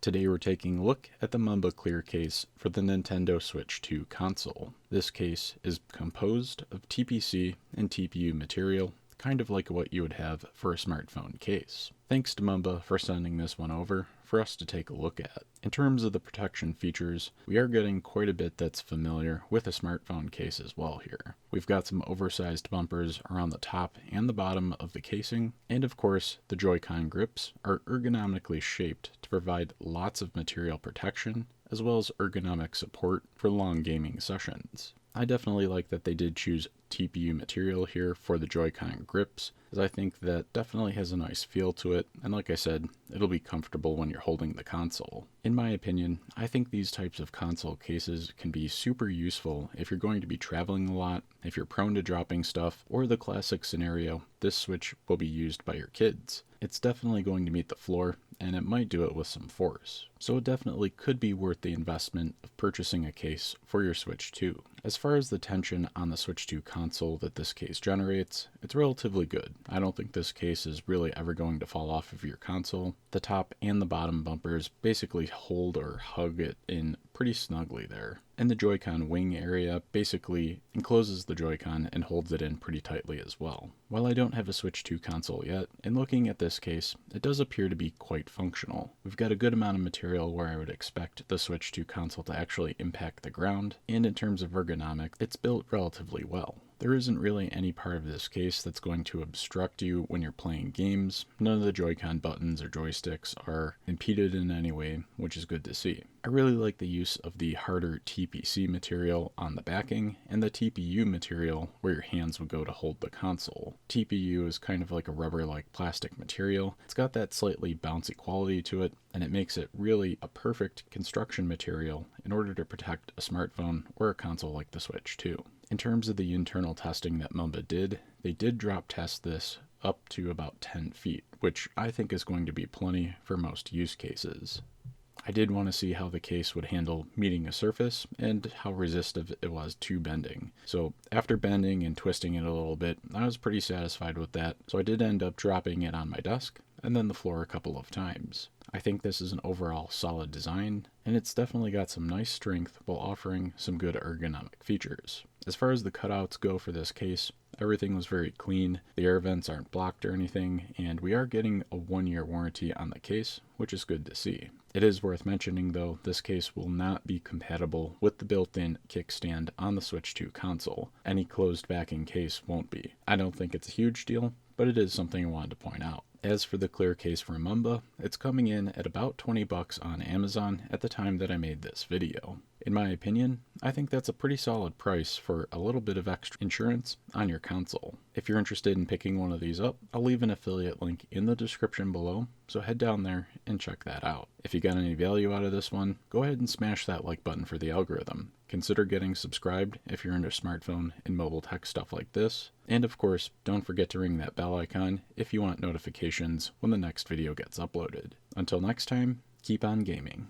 Today we're taking a look at the Mumba Clear case for the Nintendo Switch 2 console. This case is composed of TPC and TPU material, kind of like what you would have for a smartphone case. Thanks to Mumba for sending this one over for us to take a look at. In terms of the protection features, we are getting quite a bit that's familiar with a smartphone case as well here. We've got some oversized bumpers around the top and the bottom of the casing, and of course the Joycon grips are ergonomically shaped to provide lots of material protection as well as ergonomic support for long gaming sessions. I definitely like that they did choose TPU material here for the Joycon grips, as I think that definitely has a nice feel to it, and like I said, it'll be comfortable when you're holding the console. In my opinion, I think these types of console cases can be super useful if you're going to be traveling a lot, if you're prone to dropping stuff, or the classic scenario, this Switch will be used by your kids. It's definitely going to meet the floor, and it might do it with some force. So it definitely could be worth the investment of purchasing a case for your Switch 2. As far as the tension on the Switch 2 console that this case generates, it's relatively good. I don't think this case is really ever going to fall off of your console. The top and the bottom bumpers basically hold or hug it in pretty snugly there. And the Joy-Con wing area basically encloses the Joy-Con and holds it in pretty tightly as well. While I don't have a Switch 2 console yet, in looking at this case, it does appear to be quite functional. We've got a good amount of material where I would expect the Switch 2 console to actually impact the ground, and in terms of ergonomics, it's built relatively well. There isn't really any part of this case that's going to obstruct you when you're playing games. None of the Joy-Con buttons or joysticks are impeded in any way, which is good to see. I really like the use of the harder TPC material on the backing and the TPU material where your hands would go to hold the console. TPU is kind of like a rubber-like plastic material. It's got that slightly bouncy quality to it, and it makes it really a perfect construction material in order to protect a smartphone or a console like the Switch 2. In terms of the internal testing that Mumba did, they did drop test this up to about 10 feet, which I think is going to be plenty for most use cases. I did want to see how the case would handle meeting a surface and how resistive it was to bending. So after bending and twisting it a little bit, I was pretty satisfied with that, so I did end up dropping it on my desk and then the floor a couple of times. I think this is an overall solid design, and it's definitely got some nice strength while offering some good ergonomic features. As far as the cutouts go for this case, everything was very clean, the air vents aren't blocked or anything, and we are getting a 1-year warranty on the case, which is good to see. It is worth mentioning though, this case will not be compatible with the built-in kickstand on the Switch 2 console. Any closed backing case won't be. I don't think it's a huge deal, but it is something I wanted to point out. As for the clear case from Mumba, it's coming in at about $20 on Amazon at the time that I made this video. In my opinion, I think that's a pretty solid price for a little bit of extra insurance on your console. If you're interested in picking one of these up, I'll leave an affiliate link in the description below, so head down there and check that out. If you got any value out of this one, go ahead and smash that like button for the algorithm. Consider getting subscribed if you're into smartphone and mobile tech stuff like this. And of course, don't forget to ring that bell icon if you want notifications when the next video gets uploaded. Until next time, keep on gaming.